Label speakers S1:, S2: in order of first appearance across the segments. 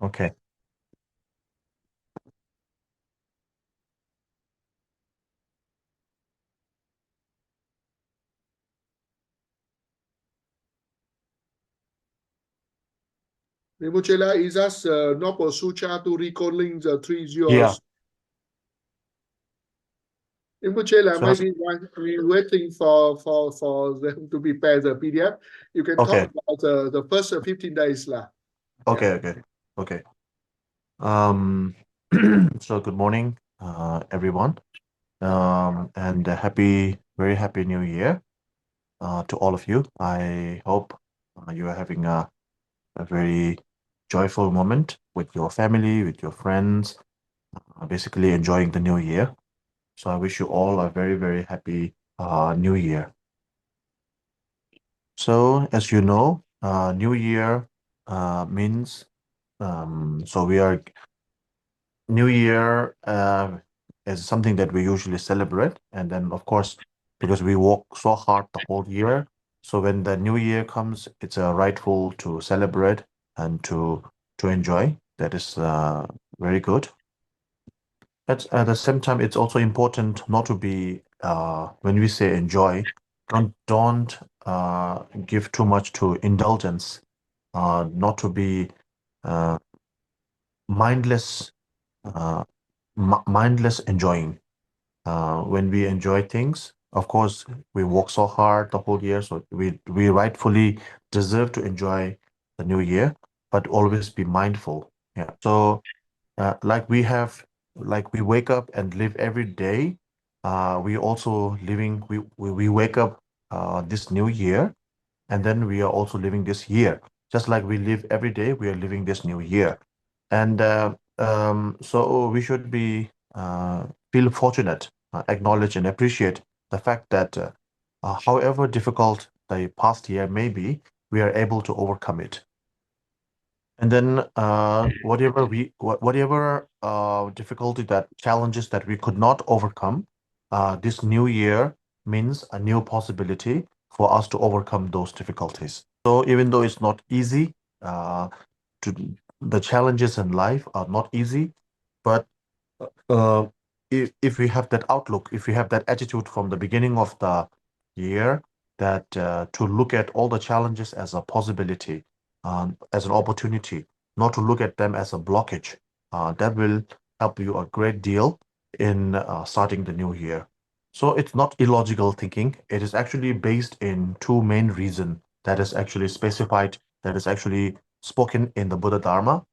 S1: Okay.
S2: Rinpoche is us Nopo Sucha to recalling the three
S1: Yeah.
S2: yours. Rinpoche,
S1: So
S2: maybe while we're waiting for them to prepare the PDF, you can talk
S1: okay.
S2: about the first 15 days. Yeah.
S1: Okay. Um, so good morning, everyone. And very happy New Year, to all of you. I hope you are having a very joyful moment with your family, with your friends, basically enjoying the new year. So I wish you all a very, very happy New Year. So as you know, New Year means so we are New Year is something that we usually celebrate, and then of course because we work so hard the whole year, so when the New Year comes, it's rightful to celebrate and to enjoy. That is very good. At the same time, it's also important not to be when we say enjoy, don't give too much to indulgence, not to be uh, mindless uh, mindless enjoying. When we enjoy things, of course, we work so hard the whole year, so we rightfully deserve to enjoy the new year, but always be mindful. Yeah. So like we wake up and live every day. We also living we wake up this new year, and then we are also living this year. Just like we live every day, we are living this new year. And so we should be feel fortunate, acknowledge and appreciate the fact that however difficult the past year may be, we are able to overcome it. And then whatever difficulty that challenges that we could not overcome, this new year means a new possibility for us to overcome those difficulties. So even though it's not easy, to the challenges in life are not easy, but uh, if we have that outlook, if we have that attitude from the beginning of the year, that to look at all the challenges as a possibility, as an opportunity, not to look at them as a blockage, that will help you a great deal in starting the new year. So it's not illogical thinking. It is actually based in two main reasons that is actually specified, that is actually spoken in the Buddha Dharma,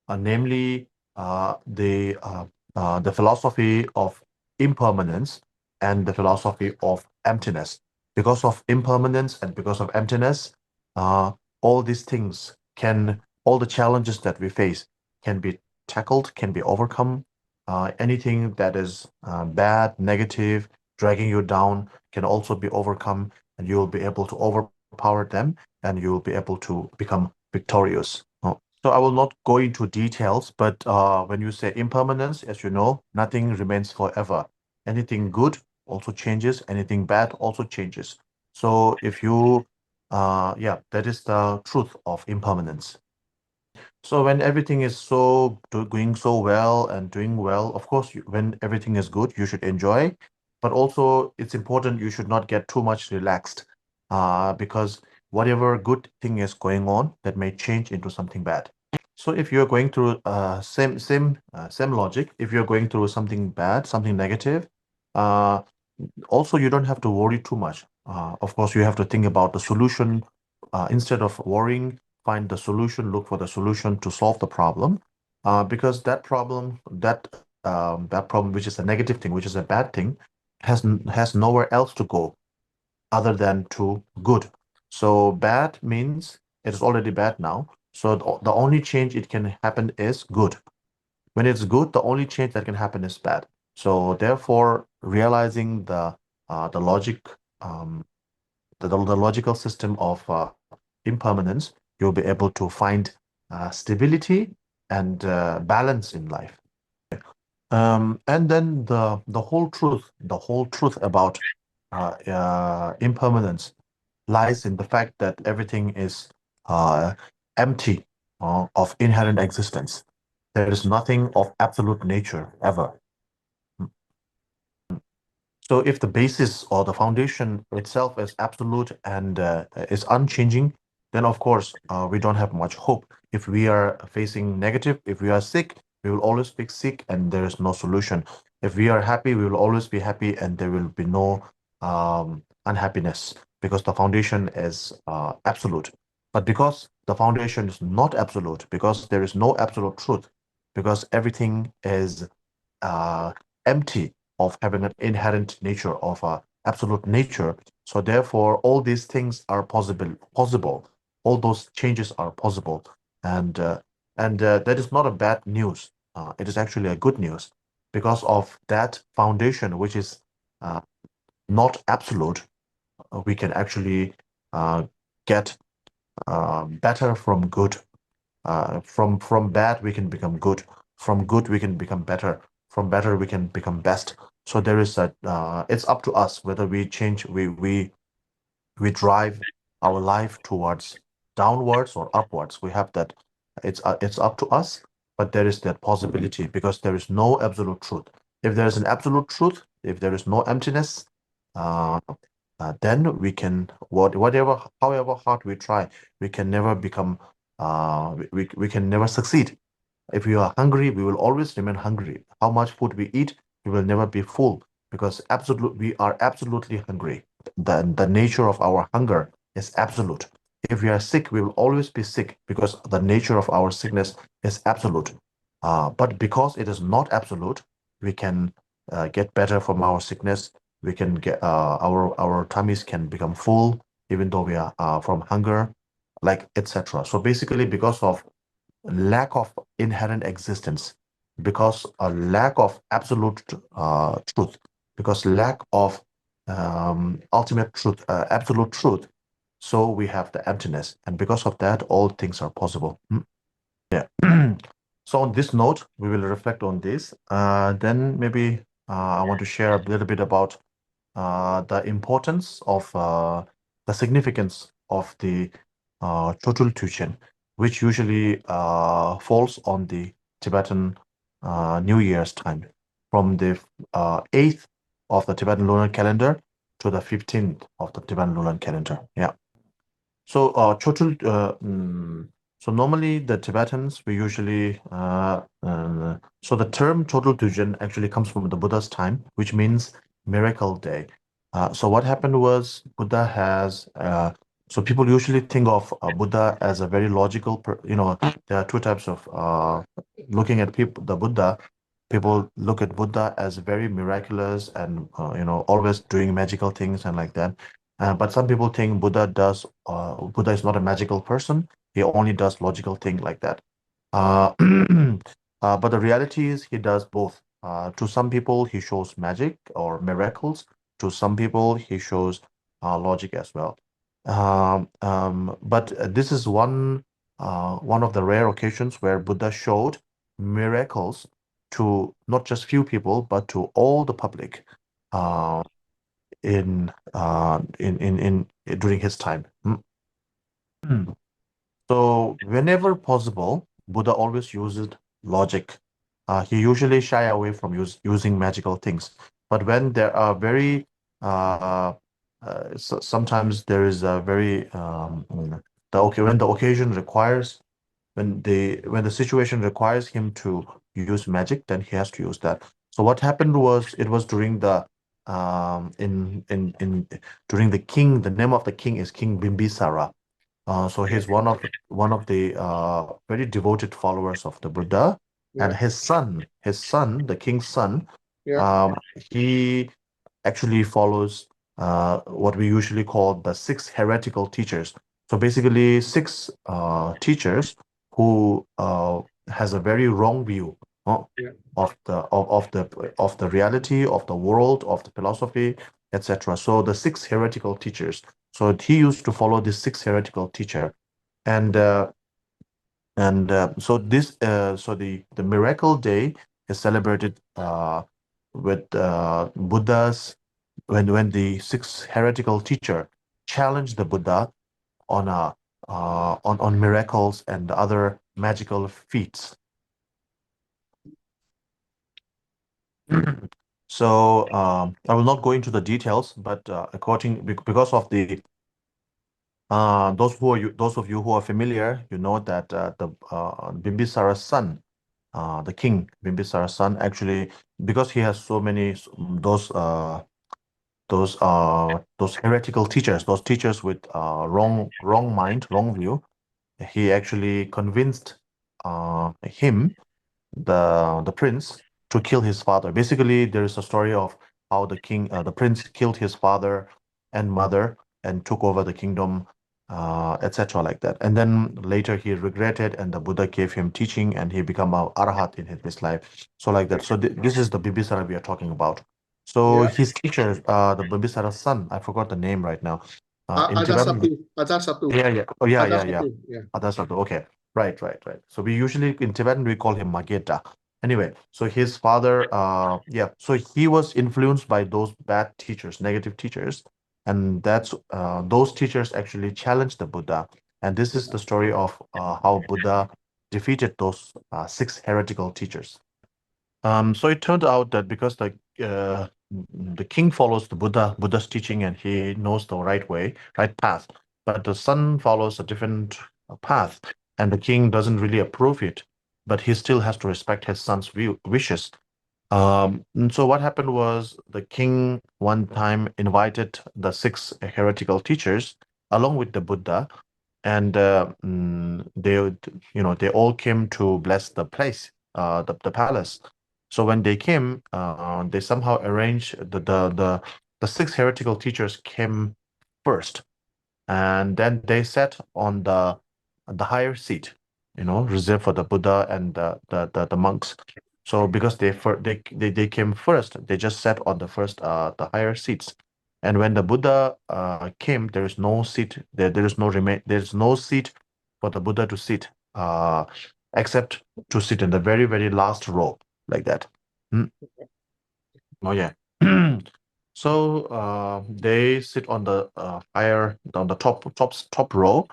S1: namely the philosophy of impermanence and the philosophy of emptiness. Because of impermanence and because of emptiness, uh, all these things all the challenges that we face can be tackled, can be overcome. Anything that is bad, negative, dragging you down can also be overcome, and you will be able to overpower them, and you will be able to become victorious. So I will not go into details, but when you say impermanence, as you know, nothing remains forever. Anything good also changes, anything bad also changes. So if you, yeah, that is the truth of impermanence. So when everything is going so well and doing well, of course, when everything is good, you should enjoy. But also, it's important you should not get too much relaxed, because whatever good thing is going on, that may change into something bad. So if you're going through same logic, if you're going through something bad, something negative, uh, also you don't have to worry too much. Of course, you have to think about the solution. Instead of worrying, find the solution, look for the solution to solve the problem. Because that problem, which is a negative thing, which is a bad thing, has nowhere else to go other than to good. So bad means it is already bad now. So the only change it can happen is good. When it's good, the only change that can happen is bad. So therefore, realizing the logic, um, the logical system of impermanence, you'll be able to find stability and balance in life. And then the whole truth about impermanence lies in the fact that everything is empty of inherent existence. There is nothing of absolute nature ever. So if the basis or the foundation itself is absolute and is unchanging, then of course we don't have much hope. If we are facing negative, if we are sick, we will always be sick and there is no solution. If we are happy, we will always be happy and there will be no unhappiness because the foundation is absolute. But because the foundation is not absolute, because there is no absolute truth, because everything is uh, empty of having an inherent nature of absolute nature. So therefore, all these things are possible. All those changes are possible, and that is not a bad news. It is actually a good news because of that foundation, which is uh, not absolute. We can actually get better from good. From bad, we can become good. From good, we can become better. From better, we can become best. So there is a. It's up to us whether we change. We drive our life towards downwards or upwards. We have that. It's up to us, but there is that possibility because there is no absolute truth. If there is an absolute truth, if there is no emptiness, uh, then we can whatever however hard we try, we can never become we can never succeed. If we are hungry, we will always remain hungry. How much food we eat, we will never be full because we are absolutely hungry. The nature of our hunger is absolute. If we are sick, we will always be sick because the nature of our sickness is absolute. But because it is not absolute, we can get better from our sickness. We can get our tummies can become full even though we are from hunger, like etc. So basically, because of lack of inherent existence, because a lack of absolute truth, because lack of ultimate truth, absolute truth. So we have the emptiness, and because of that, all things are possible. Yeah. So on this note, we will reflect on this. Then maybe I want to share a little bit about the importance of the significance of the Chotul Tuchen, which usually falls on the Tibetan New Year's time, from the 8th of the Tibetan lunar calendar to the 15th of the Tibetan lunar calendar. Yeah. So, so normally the Tibetans, we usually, so the term Chotul Tujen actually comes from the Buddha's time, which means miracle day. So what happened was Buddha has, so people usually think of Buddha as a very logical, there are two types of looking at people, the Buddha. People look at Buddha as very miraculous and, always doing magical things and like that. But some people think Buddha is not a magical person. He only does logical thing like that. Uh, but the reality is he does both. To some people, he shows magic or miracles. To some people, he shows logic as well. But this is one of the rare occasions where Buddha showed miracles to not just few people, but to all the public. Uh, in during his time. Mm. So whenever possible, Buddha always uses logic. He usually shy away from using magical things. But when there are very sometimes there is a very when the occasion requires when the situation requires him to use magic, then he has to use that. So what happened was it was during the in during the king. The name of the king is King Bimbisara. So
S2: Yeah,
S1: he's one of the very devoted followers of the Buddha, and
S2: yeah,
S1: his son, the king's son,
S2: yeah,
S1: um, he actually follows what we usually call the six heretical teachers. So basically, six teachers who has a very wrong view uh,
S2: yeah,
S1: of the reality of the world of the philosophy, etc. So the six heretical teachers. So he used to follow this six heretical teacher, and so the miracle day is celebrated with Buddha's when the six heretical teacher challenged the Buddha on on miracles and other magical feats. So I will not go into the details, but because of the those of you who are familiar, you know that the Bimbisara's son, the king Bimbisara's son, actually because he has so many those heretical teachers, those teachers with wrong mind, wrong view, he actually convinced him, the prince, to kill his father. Basically, there is a story of how the prince killed his father and mother and took over the kingdom, etc., like that. And then later he regretted, and the Buddha gave him teaching, and he became a arhat in his life. So like that. So this is the Bimbisara we are talking about. So
S2: Yeah.
S1: his teacher, the Bimbisara's son, I forgot the name right now. In
S2: Ada
S1: Tibetan,
S2: satu, ada satu,
S1: yeah, yeah. Oh, yeah,
S2: ada
S1: yeah, yeah.
S2: satu. Yeah.
S1: That's not okay. Right, right, right. So we usually in Tibetan we call him Mageta. Anyway, so his father, yeah, so he was influenced by those bad teachers, negative teachers, and that's those teachers actually challenged the Buddha. And this is the story of how Buddha defeated those six heretical teachers. So it turned out that because the king follows Buddha's teaching, and he knows the right way, right path, but the son follows a different path, and the king doesn't really approve it, but he still has to respect his son's wishes. And so what happened was the king one time invited the six heretical teachers along with the Buddha, and they all came to bless the place, the palace. So when they came, they somehow arranged the six heretical teachers came first, and then they sat on the higher seat, reserved for the Buddha and the monks. So because they came first, they just sat on the higher seats. And when the Buddha came, there is no seat there's no seat for the Buddha to sit, except to sit in the very, very last row, like that. Mm. Oh yeah. So they sit on the on the top row,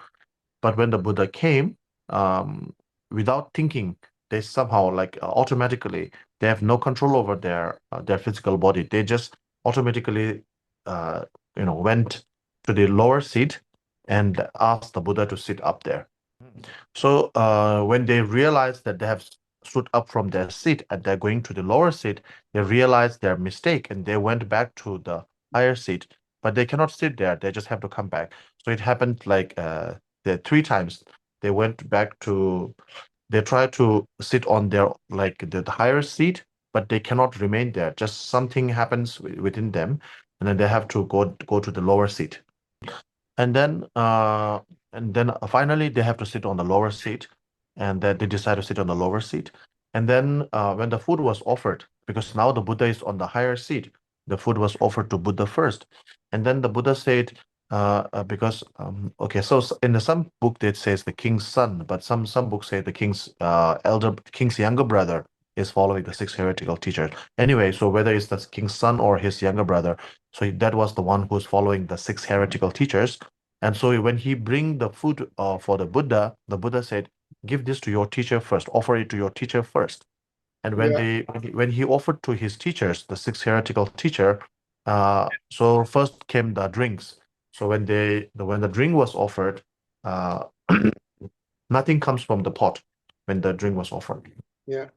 S1: but when the Buddha came, um, without thinking, they somehow automatically they have no control over their physical body. They just automatically uh, went to the lower seat and asked the Buddha to sit up there. So when they realized that they have stood up from their seat and they're going to the lower seat, they realized their mistake and they went back to the higher seat. But they cannot sit there; they just have to come back. So it happened the three times. They went back to. They tried to sit on their the higher seat, but they cannot remain there. Just something happens within them, and then they have to go to the lower seat. And then finally they have to sit on the lower seat, and then they decide to sit on the lower seat. And then when the food was offered, because now the Buddha is on the higher seat, the food was offered to Buddha first. And then the Buddha said, because okay, so in some book it says the king's son, but some books say the king's younger brother is following the six heretical teachers. Anyway, so whether it's the king's son or his younger brother, so that was the one who's following the six heretical teachers. And so when he bring the food for the Buddha said, "Give this to your teacher first. Offer it to your teacher first." And
S2: Yeah.
S1: when he offered to his teachers, the six heretical teacher, so first came the drinks. So when the drink was offered, uh, nothing comes from the pot when the drink was offered.
S2: Yeah.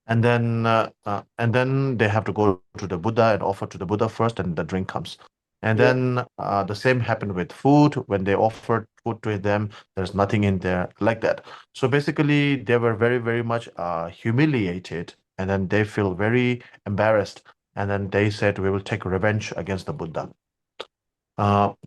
S1: And then they have to go to the Buddha and offer to the Buddha first, and the drink comes. And
S2: Yeah.
S1: then the same happened with food. When they offered food to them, there's nothing in there, like that. So basically, they were very, very much humiliated, and then they feel very embarrassed. And then they said, "We will take revenge against the Buddha."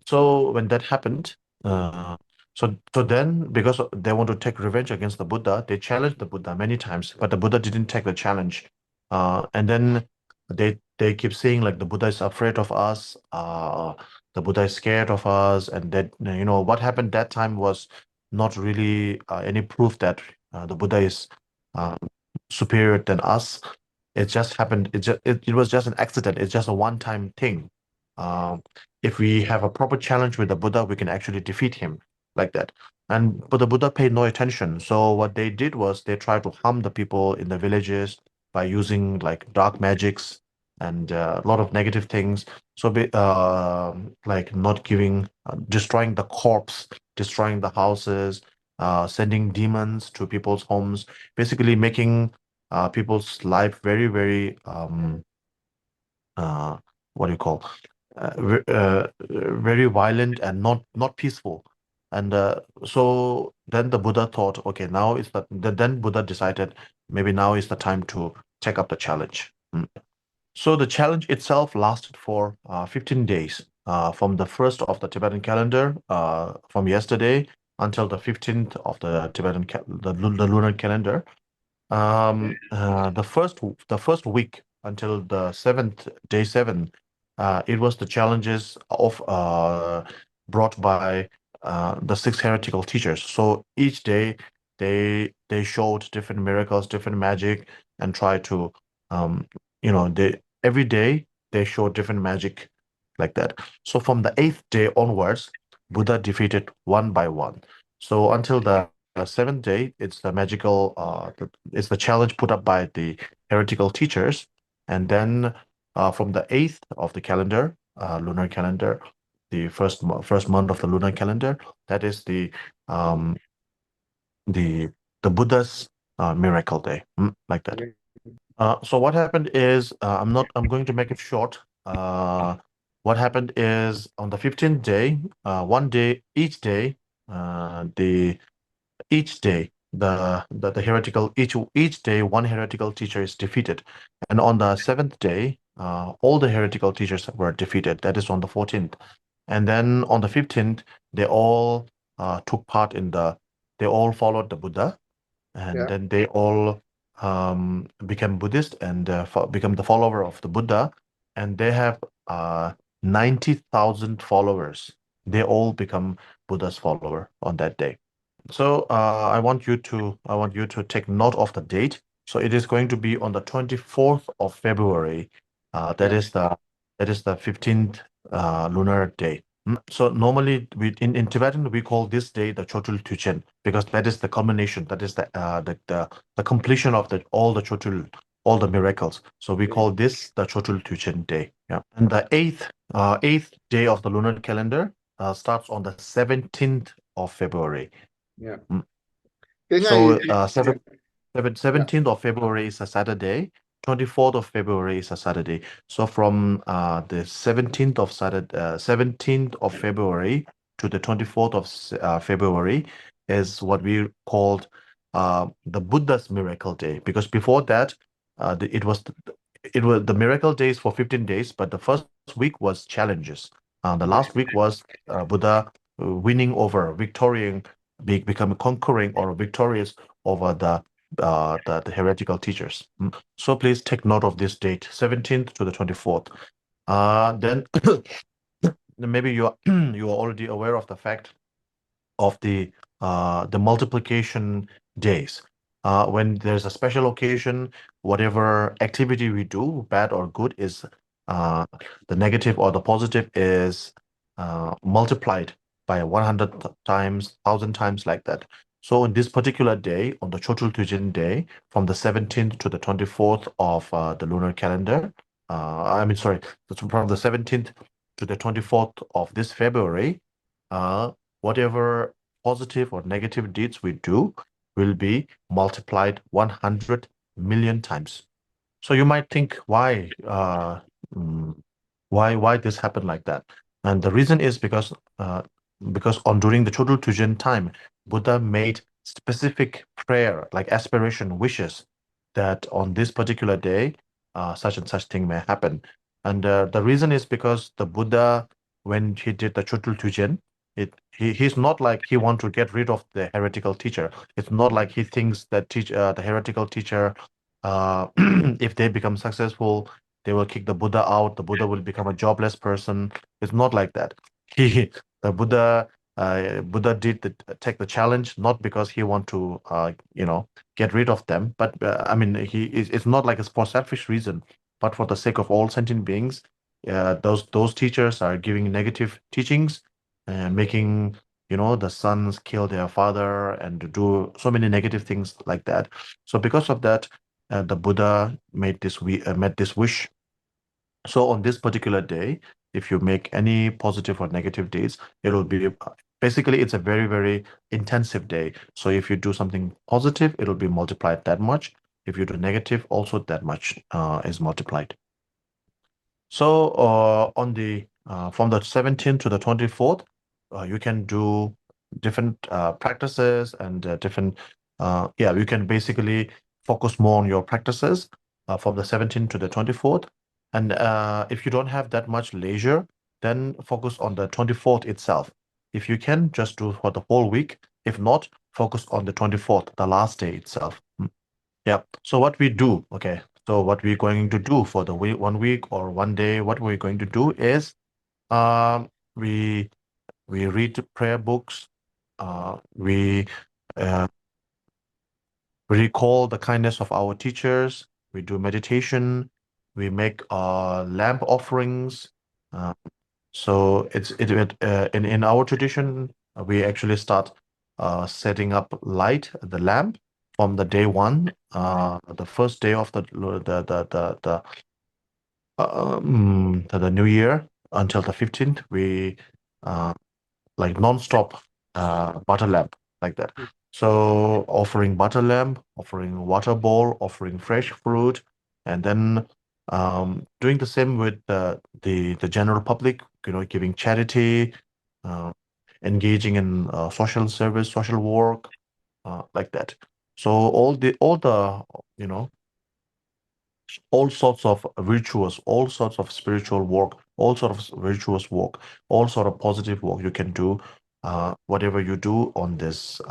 S1: So when that happened, so then because they want to take revenge against the Buddha, they challenged the Buddha many times, but the Buddha didn't take the challenge. And then they keep saying like the Buddha is afraid of us, the Buddha is scared of us, and that what happened that time was not really any proof that the Buddha is uh, superior than us. It just happened. It was just an accident. It's just a one-time thing. Um, if we have a proper challenge with the Buddha, we can actually defeat him like that. But the Buddha paid no attention. So what they did was they tried to harm the people in the villages by using like dark magics. and a lot of negative things. So, like not giving, destroying the corpse, destroying the houses, sending demons to people's homes, basically making people's life very, very uh, what do you call very violent and not peaceful. And so then the Buddha thought, okay, now is then Buddha decided maybe now is the time to take up the challenge. So the challenge itself lasted for 15 days, from the first of the Tibetan calendar, from yesterday until the 15th of the the lunar calendar. The first week until the seventh day seven, it was the challenges of brought by the six heretical teachers. So each day they showed different miracles, different magic, and tried to you know they every day they showed different magic like that. So from the eighth day onwards, Buddha defeated one by one. So until the seventh day, it's the magical it's the challenge put up by the heretical teachers. And then from the 8th of the calendar, lunar calendar, the first month of the lunar calendar, that is um, the the Buddha's miracle day, like that. So what happened is, I'm going to make it short. What happened is on the 15th day, one day, the each day the heretical each day one heretical teacher is defeated, and on the seventh day all the heretical teachers were defeated. That is on the 14th, and then on the 15th they all took part in they all followed the Buddha, and
S2: Yeah.
S1: then they all became Buddhist and become the follower of the Buddha, and they have 90,000 followers. They all become Buddha's follower on that day. So I want you to take note of the date. So it is going to be on the 24th of February.
S2: Yeah.
S1: That is the 15th lunar day. So normally in Tibetan we call this day the Chotul Tuchen, because that is the culmination, that is the completion of the all the Chotul, all the miracles. So we
S2: Yeah.
S1: call this the Chotul Tuchen day. Yeah. And the eighth day of the lunar calendar starts on the 17th of February.
S2: Yeah.
S1: Mm.
S2: Cái ngày
S1: So
S2: thì yeah.
S1: 17th of February is a Saturday, 24th of February is a Saturday. So from the 17th of February to the 24th of February is what we called the Buddha's Miracle Day. Because before that, it was the miracle days for 15 days, but the first week was challenges. The last week was Buddha winning over, victorying, becoming conquering or victorious over the heretical teachers. So please take note of this date, 17th to the 24th. Then maybe you are already aware of the fact of the multiplication days. When there's a special occasion, whatever activity we do, bad or good, is uh, the negative or the positive is multiplied by 100 times, 1,000 times, like that. So in this particular day, on the Chotul Tujin day, from the 17th to the 24th of the lunar calendar, I mean, sorry, from the 17th to the 24th of this February, uh, whatever positive or negative deeds we do will be multiplied 100 million times. So you might think, mm, why this happened like that? And the reason is because on during the Chodul Tujen time, Buddha made specific prayer, like aspiration, wishes, that on this particular day, such and such thing may happen. And the reason is because the Buddha, when he did the Chodul Tujen, he's not like he want to get rid of the heretical teacher. It's not like he thinks that the heretical teacher, if they become successful, they will kick the Buddha out. The Buddha will become a jobless person. It's not like that. He, the Buddha did take the challenge not because he want to, get rid of them, but I mean, it's not like it's for selfish reason, but for the sake of all sentient beings. Those teachers are giving negative teachings and making, the sons kill their father and do so many negative things like that. So because of that, the Buddha made this wish So on this particular day, if you make any positive or negative deeds, it will be basically it's a very, very intensive day. So if you do something positive, it'll be multiplied that much. If you do negative, also that much is multiplied. So on the from the 17th to the 24th, you can do different practices and different yeah, you can basically focus more on your practices from the 17th to the 24th. And if you don't have that much leisure, then focus on the 24th itself. If you can, just do for the whole week. If not, focus on the 24th, the last day itself. Yeah. So what we do, okay. So what we're going to do for the week, 1 week or 1 day, what we're going to do is um we we read prayer books, uh, we recall the kindness of our teachers, we do meditation, we make lamp offerings. Uh, so in our tradition, we actually start setting up light the lamp from the day one, the first day of the new year until the 15th. We uh, like non-stop butter lamp like that. So offering butter lamp, offering water bowl, offering fresh fruit, and then doing the same with the general public, giving charity, uh, engaging in social service, social work, like that. So all the you know all sorts of rituals, all sorts of spiritual work, all sorts of virtuous work, all sort of positive work you can do. Whatever you do on this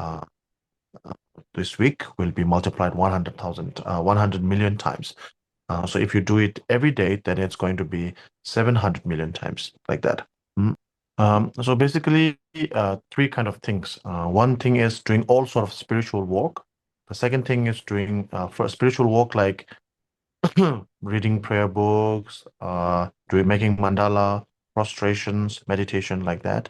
S1: week will be multiplied 100,000, 100 million times. So if you do it every day, then it's going to be 700 million times like that. Mm. So basically, three kind of things. One thing is doing all sort of spiritual work. The second thing is doing for spiritual work like reading prayer books, doing making mandala, prostrations, meditation like that.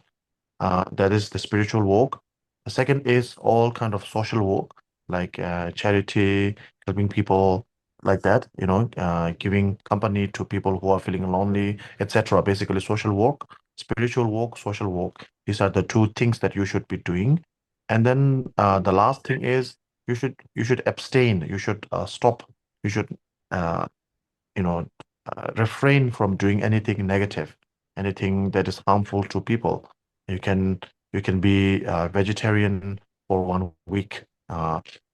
S1: That is the spiritual work. The second is all kind of social work, like charity, helping people like that, giving company to people who are feeling lonely, etc. Basically, social work, spiritual work, social work. These are the two things that you should be doing. And then the last thing is you should abstain. You should stop. You should uh, you know, refrain from doing anything negative, anything that is harmful to people. You can you can be vegetarian for 1 week.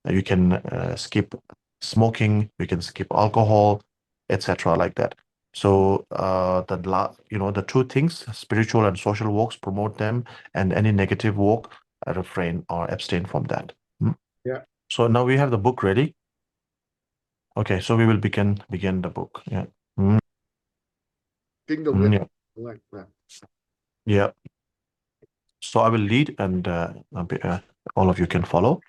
S1: You can skip smoking. You can skip alcohol, etc. Like that. So the two things, spiritual and social walks, promote them, and any negative walk, refrain or abstain from that. Mm.
S2: Yeah.
S1: So now we have the book ready. Okay, so we will begin the book. Yeah. Mm.
S2: Kinh Đồng Nguyện.
S1: Yeah.
S2: Đúng rồi. Vâng.
S1: Yeah. So I will lead and all of you can follow.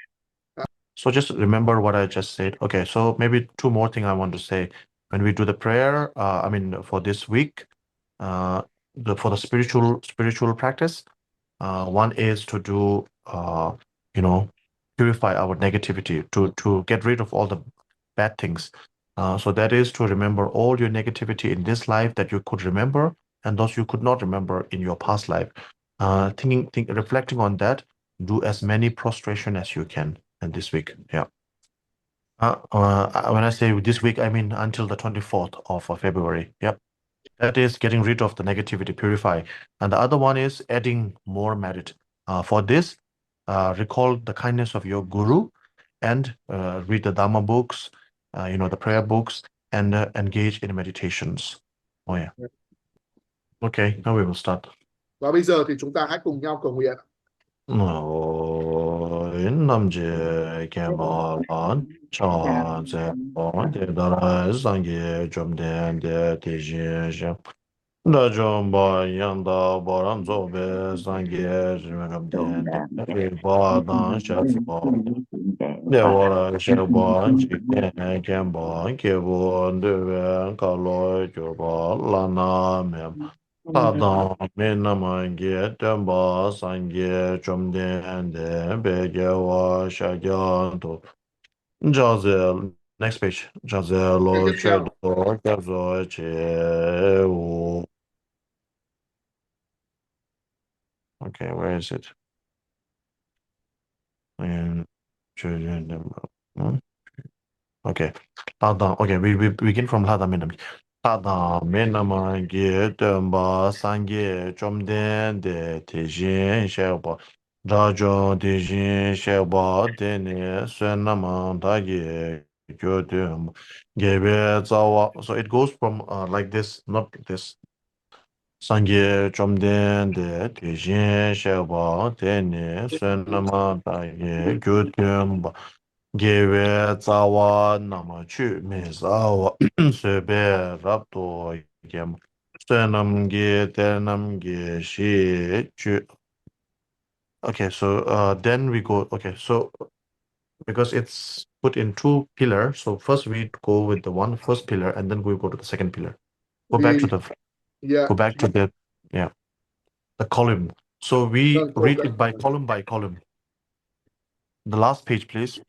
S1: So just remember what I just said. Okay, so maybe two more things I want to say. When we do the prayer, I mean for this week, for the spiritual practice, one is to do you know purify our negativity, to get rid of all the bad things. So that is to remember all your negativity in this life that you could remember and those you could not remember in your past life. Reflecting on that, do as many prostration as you can in this week. Yeah. When I say this week, I mean until the 24th of February. Yep. That is getting rid of the negativity, purify. And the other one is adding more merit. For this, recall the kindness of your guru and read the Dharma books, the prayer books, and engage in meditations. Oh, yeah. Okay, now we will start.
S2: Và bây giờ thì chúng ta hãy cùng nhau cầu nguyện.
S1: 남제 개발한 차제 어디다라 상계 좀 된데 대신에 나좀바 양다 바람 조베 상계 좀 된데 바단 샤스바 네와라 샤바 지케 켐바 케보 데베 칼로 조바 라나 타당 메나마게 템바 상게 좀데데 베게와 샤견도 자젤 Next page. Jazelo,
S2: Tiếp
S1: Chedo, Gazo, Che, okay, where is it? And okay. Okay, we begin from Lada Minam. Lada Minam, Ge, Dumba, Sange, Jomden, De, Tejin, Sherba, Rajo, Tejin, Sherba, Dene, Suenama, Dagi, Gyodum, Gebe, Zawa. So it goes from like this, not this. Sange, Jomden, De, Tejin, Sherba, Dene, Suenama, Dagi, Gyodum, Gewe zawa nama chu me zawa sebe rapto gem stenam ge tenam ge shi chu. Okay, so then we go. Okay, so because it's put in two pillars, so first we go with the one first pillar, and then we go to the second pillar. Go back to
S2: we
S1: the
S2: yeah
S1: go back to the yeah the column. So we
S2: go
S1: read
S2: back.
S1: it by column. The last page, please.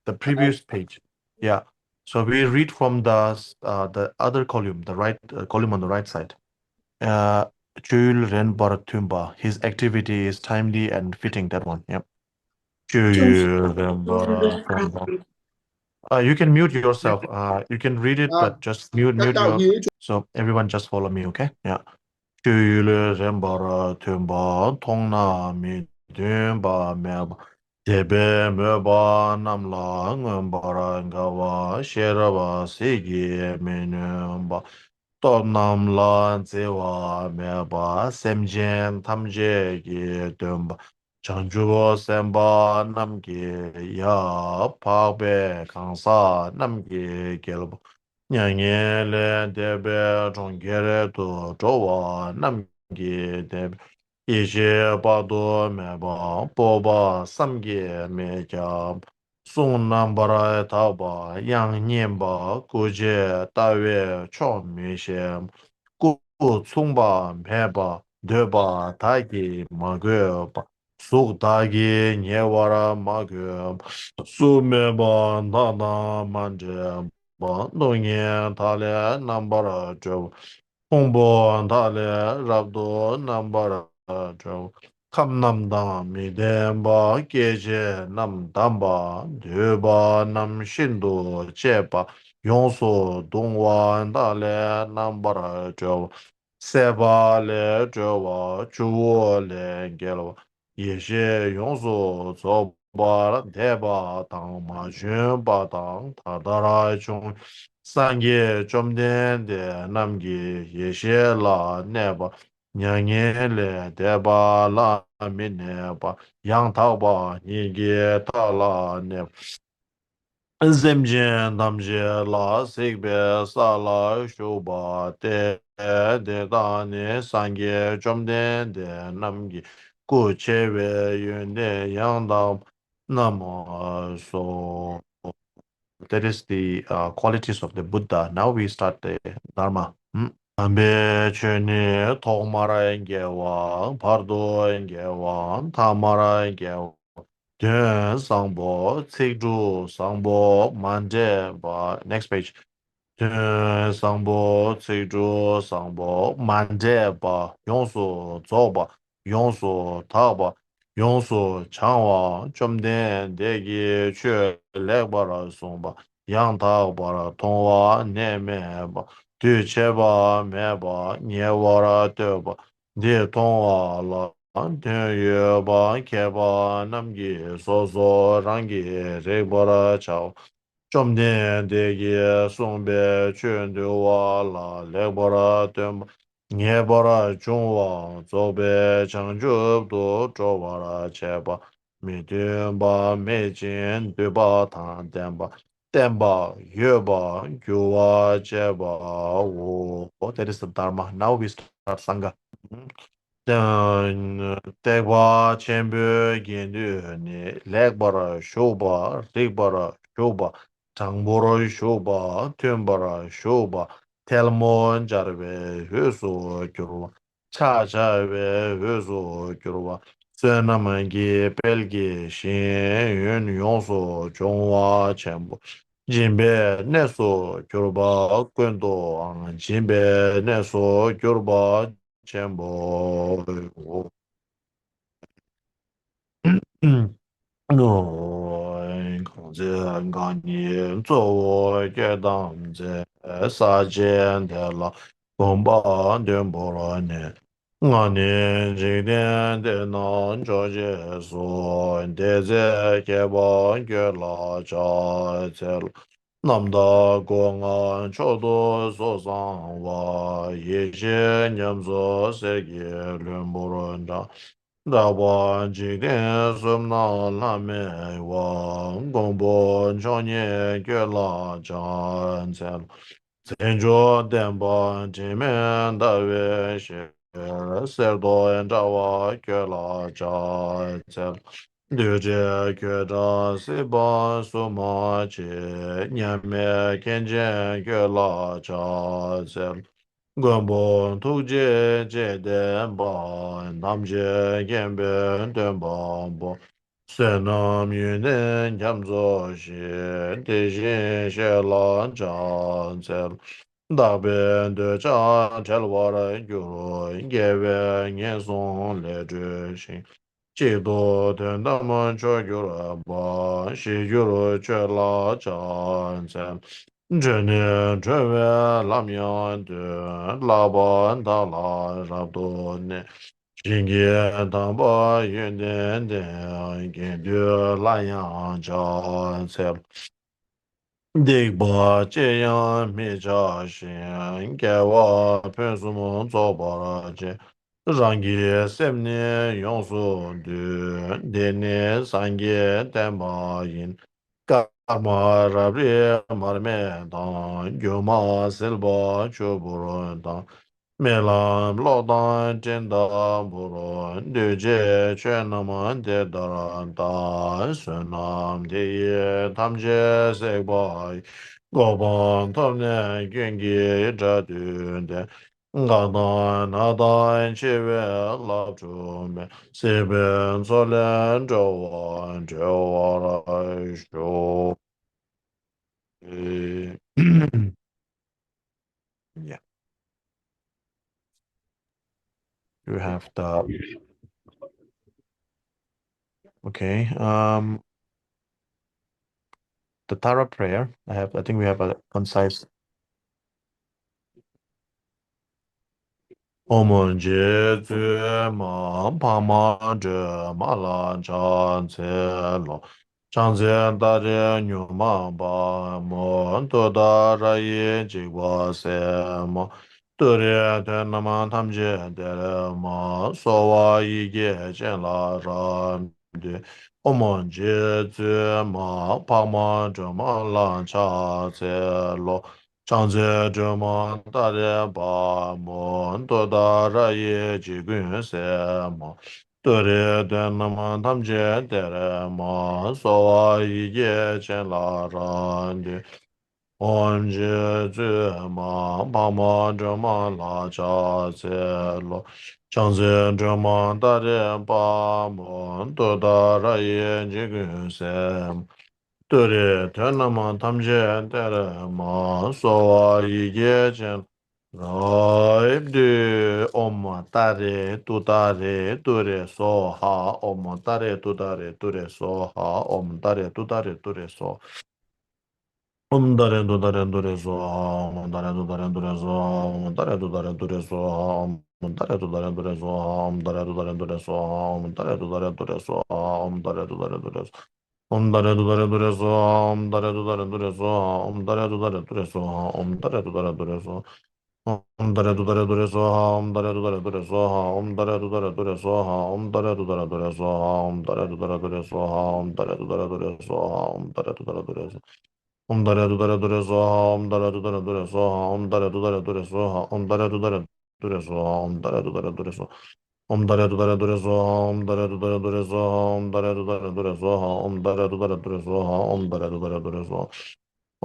S1: The previous page. Yeah. So we read from the other column, the right column on the right side. Uh, Chul Ren Baratumba. His activity is timely and fitting. That one. Yep. Chul Ren Baratumba. You can mute yourself. You can read it,
S2: À,
S1: but just mute
S2: các đạo
S1: your.
S2: hữu
S1: So everyone just follow me, okay? Yeah. Chul Ren Baratumba. Tongna mi Dumba Meba. Tebe meba namla ngambara ngawa sheraba segi menumba to namla zewa meba semjen tamje gi dumba chanjubo semba namgi ya pagbe kansa namgi gelbo nyange le debe zhongere to jowa namgi debe 이제 봐도 매번 뽑아 삼계 매자 송남바라 타바 양념바 고제 다외 초미셰 고 총바 매바 되바 다기 마게바 속다기 녀와라 마게 수매바 나나 만제 바 농예 달에 남바라 저 홍보 달에 랍도 남바라 저 감남다 미덴바 계제 남담바 되바 남신도 제바 용소 동완 달에 남바라 저 세바레 저와 주월레 게로 예제 용소 저바 대바 당마쮸 바당 다다라 중 상계 좀 된데 남기 예셰라 네바 냥엘레 대바라 미네바 양타바 니게 타라 네 Zemjen damje la sikbe sala shuba te de dane sangye chomden de namgi ku chewe yunde yangdam namo so that is the qualities of the Buddha. Now we start the Dharma. Ambe chene togmara engewa, pardo engewa, tamara engewa. Dön sangbo, tsikju sangbo, manje ba. Next page. Dön sangbo, tsikju sangbo, manje ba. Yongsu zoba, yongsu taba, yongsu changwa, chomden degi chue legbara songba, yang tagbara tongwa neme ba. Du cheba meba, nyewara deba, di tongwa la. Ten yue ba ke ba nam gi so so rang gi re ba ra chao chom den de gi song be chuen de wa la le ba ra tem nye ba ra chung wa zo be chang ju do zhou ba ra che ba mi dun ba me jin du ba tan den ba yue ba gyu wa che ba wo. That is the Dharma. Now we start Sangha. 대과 챔베 겐드니 렉바라 쇼바 릭바라 쇼바 장보라 쇼바 템바라 쇼바 텔몬 자르베 회소 교로 차자베 회소 교로와 Senamangi pelgi shin yun yonso chongwa chenpo. Jinbe neso kyorba kwento ang jinbe neso kyorba chenpo. No, kongzi ganyi zo ye dang ze sa jian de la gongba dian bo la ne. Nga ni jing dian de nan zhao jie su de ze ke ba ge la cha ze la. Nam da gong an chou du so sang wa ye xie nian zo se ge lun bo ren da. Da ba ji gen sum na la me wa gong bo chong ye ge la zhan zhen zhen zhuo dian ba ji men da yue xie ser do yan zha wa ge la zhan zhen liu jie ge zha si ba su ma ji nian me ken jian ge la zhan zhen Gombo tukje je den ba nam je gen ben den ba bo se nam yun den jam zo shi de jin she lan zhan zel da ben de zhan zel wa ren yu ro ye wen nian song le zhe xin ji do den da man cho yu ra ba shi yu ro che la zhan zel 这年这位拉面的老板他拉差不多呢，今天他把云南的给的那样家菜了，你把这样没家先给我朋友们做罢了去，让给三年用书的，年年三个担保人。Kamarabri marmedan yoma silba chuburudan melam lodan jinda burun duje chenaman de daranda sunam de tamje sekbai goban tomne gengi jadunde Gadan adan chive lapchume Siben solen joan joara sho. Yeah, you have the okay. The Tara prayer. I think we have a concise. 我们解决嘛，怕嘛这嘛啦长切咯，长切大切牛嘛把么多大ra ye ji wa se mo de re de na ma tham je de le ma so wa yi ge chen la ra de 我们解决嘛，怕嘛这嘛啦长切咯。长者这么大的把么多大热也几根什么，得的的那么他们觉得了么，所以也见拉人的，我们这么把么这么拉着这了，长者这么大的把么多大热也几根什么。对的，天那么他们现在的嘛，所以也见来的，我们大的都大的都的说好，我们大的都大的都的说好，我们大的都大的都的说。我们大人都大人都得说好，我们大人都大人都得说好，我们大人都大人都得说好，我们大人都大人都得说好，我们大人都大人都得说好，我们大人都大人都得说好，我们大人都大人都得说。我们大家都在这里说，我们大家都在这里说，我们大家都在这里说，我们大家都在这里说，我们大家都在这里说，我们大家都在这里说，我们大家都在这里说，我们大家都在这里说，我们大家都在这里说，我们大家都在这里说，我们大家都在这里说。我们大家都在这里说好，我们大家都在这里说好，我们大家都在这里说好，我们大家都在这里说好，我们大家都在这里说。我们大家都在这里说好，我们大家都在这里说好，我们大家都在这里说好，我们大家都在这里说好，我们大家都在这里说。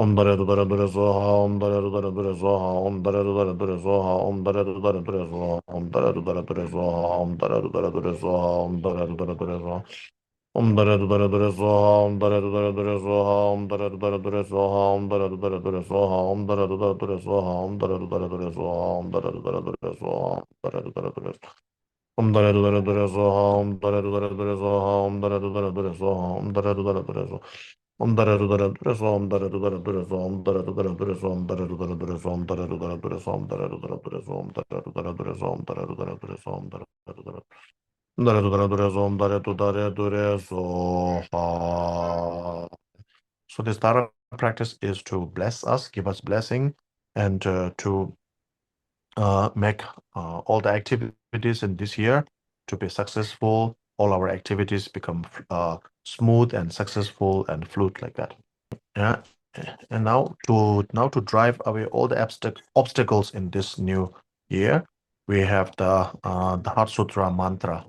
S1: Om dare du dare dure soha, om dare du dare dure soha, om dare du dare dure soha, om dare du dare dure soha, om dare du dare dure soha, om dare du dare dure soha, om dare du dare dure soha. Om dare du dare dure soha, om dare du dare dure soha, om dare du dare dure soha, om dare du dare dure soha, om dare du dare dure soha, om dare du dare dure soha, om dare du dare dure soha, om dare du dare dure soha. Om dare du dare dure soha, om dare du dare dure soha, om dare du dare dure soha, om dare du dare dure soha. Om dare du dare dure soha, om dare du dare dure soha, om dare du dare dure soha, om dare du dare dure soha, om dare du dare dure soha, om dare du dare dure soha, om dare du dare dure soha, om dare du dare dure soha, om dare du dare dare dure soha, om dare du dare dure soha. So this Dharma practice is to bless us, give us blessing, and to make all the activities in this year to be successful. All our activities become smooth and successful and fluid like that. Yeah. And now to drive away all the obstacles in this new year, we have the Heart Sutra mantra.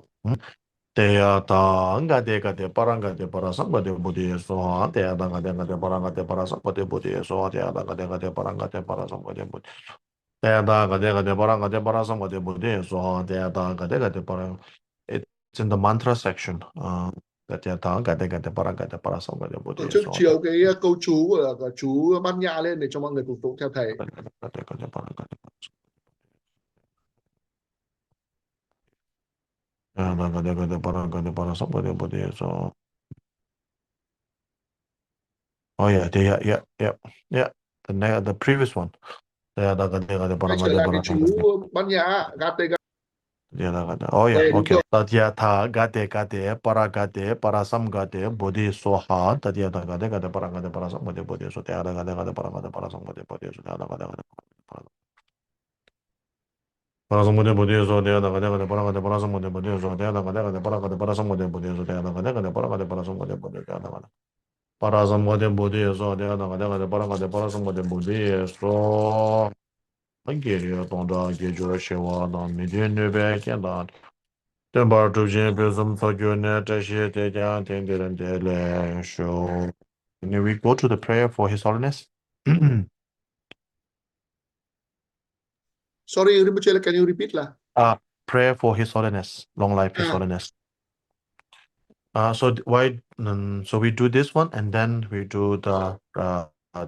S1: Teya ta nga de paranga de parasanga de budi so teya da de paranga de parasanga de budi so teya da de paranga de parasanga de budi teya da de paranga de parasanga de budi so teya da de paranga. It's in the mantra section. That teya ta de paranga de parasanga de
S2: Tổ
S1: budi
S2: chức
S1: so
S2: chiều cái câu chú của chú Bát Nhã lên để cho mọi người phục tụng theo thầy.
S1: de paranga de paranga de parasanga de budi so. Oh yeah, yeah. The previous one. Yeah, the
S2: Quay trở lại cái chú Bát Nhã, gate
S1: oh yeah,
S2: gate, đúng
S1: okay.
S2: rồi.
S1: Tatya tha gate parasam gate bodhi soha tatya tha gate parasam gate bodhi so tya gate parasam gate bodhi so tya gate parasam gate bodhi so tya gate parasam gate bodhi so tya gate parasam gate bodhi so tya gate parasam gate bodhi so parasam gate bodhi so tya gate parasam gate bodhi so Angelia Tonda Gejura Shewa Dan Midian Nube Kendan Tembar Tujin Prism Fagune Tashi Tejan Tendiran Dele Show. Can we go to the prayer for His Holiness?
S2: Sorry, Rinpoche, can you repeat là?
S1: Prayer for His Holiness, long life His
S2: À,
S1: Holiness. So we do this one and then we do the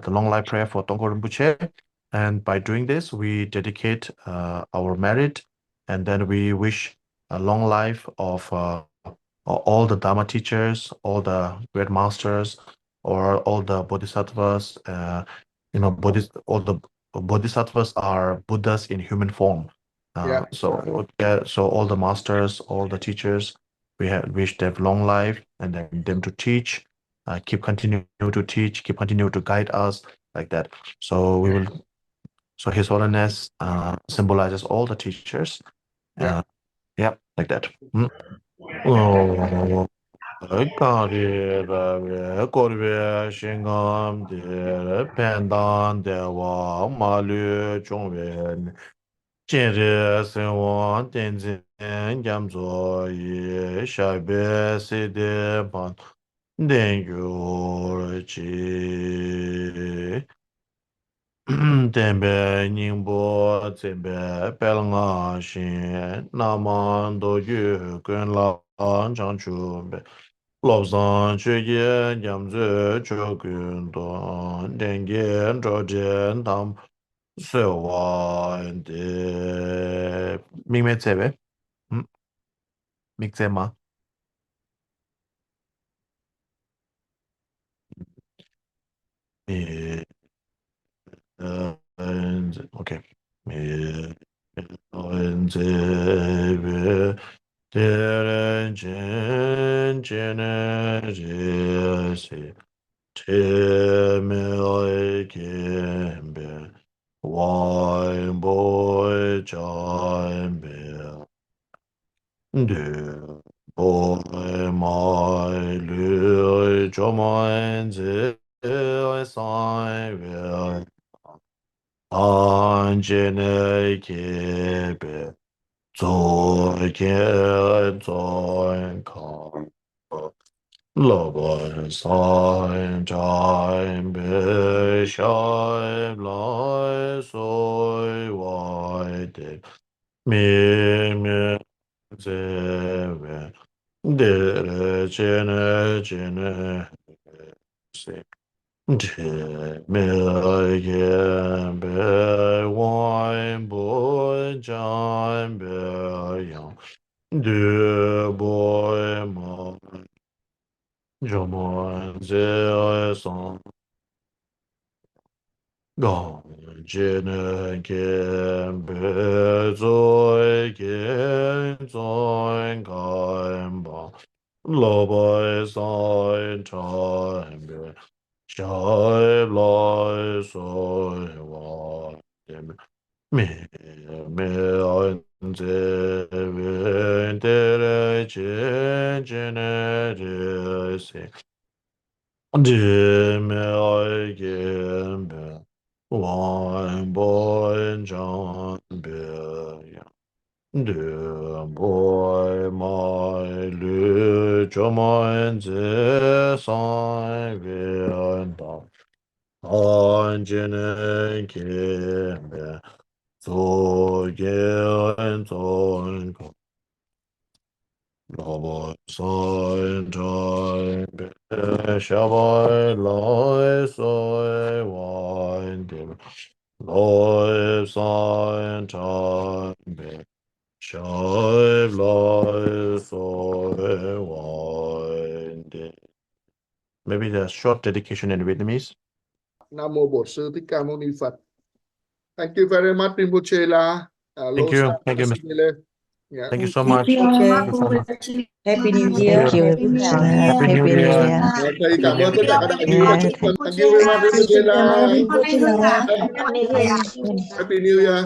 S1: long life prayer for Tongkhor Rinpoche, and by doing this we dedicate our merit, and then we wish a long life of all the Dharma teachers, all the great masters, or all the bodhisattvas. All the bodhisattvas are Buddhas in human form.
S2: yeah,
S1: So all the masters, all the teachers, we wish they have long life and then them to teach, keep continue to teach, keep continue to guide us like that. So we will. So His Holiness symbolizes all the teachers.
S2: yeah.
S1: Yeah, like that. Oh, Kari Rave Korve Shingam De Pendan Dewa Malu Chongwen Chinre Senwan Tenzin Gyamzo Yi Shabe Sede Pan Dengyo Chi Tembe Ningbo Tsembe Pelnga Shin Naman Doju Kun Lan Changchumbe Lobsan Chuye Nyamze Chokun Don Dengen Jojen Tam Sewa De Mingme Tsebe Miksema Okay. Deren jen jene jesi te me oi kembe wine boy chimbe de boy my lui chomoen ze sai Anjene kebe zoike zoinka Lo Boi Sai Chai Bei Shai Lai Soi Wai De Mi Mi Ze We De Re Jene Se Je Me Ye Be Wai Bo Jan Be Yang De Boi Ma Je Mo Ze Son Gong Jin Gen Be Zoi Gen Zoi Gan Ba Lo Bai Sai Chan Be Shai Lai Soi Wa Dem Me Me An Ze Wen De Re Chen Chen Re Se De Me Ai Gen Be Wan Boy John Be De Boy My Lu Choman Ze Sai Vian Da An Jin Kim Be So Gen Zon Ko Lo Boy Sai Jai Be Shabai Lai Soi Wan Dim Loi Sai Jai Be Shai Lai Soi Wan Dim. Maybe the short dedication in Vietnamese.
S2: Nam mô Bổn sư Thích Ca Mâu Ni Phật. Thank you very much, Rinpoche La.
S1: Thank you.
S2: Losar,
S1: Thank you, Mr.
S2: Asimile. Yeah.
S1: Thank you so
S3: Thank
S1: much.
S3: you,
S1: Thank you so
S3: Rinpoche.
S1: much.
S3: Happy New
S1: Thank
S3: Year.
S1: you.
S3: Happy New Year.
S1: Happy New
S3: Happy New
S1: Year.
S3: Year.
S2: Thầy cảm ơn tất cả các đại chúng đã
S3: Yeah.
S2: chúc mừng. Thank you very much, Rinpoche La.
S3: Rinpoche là.
S2: Happy New Year.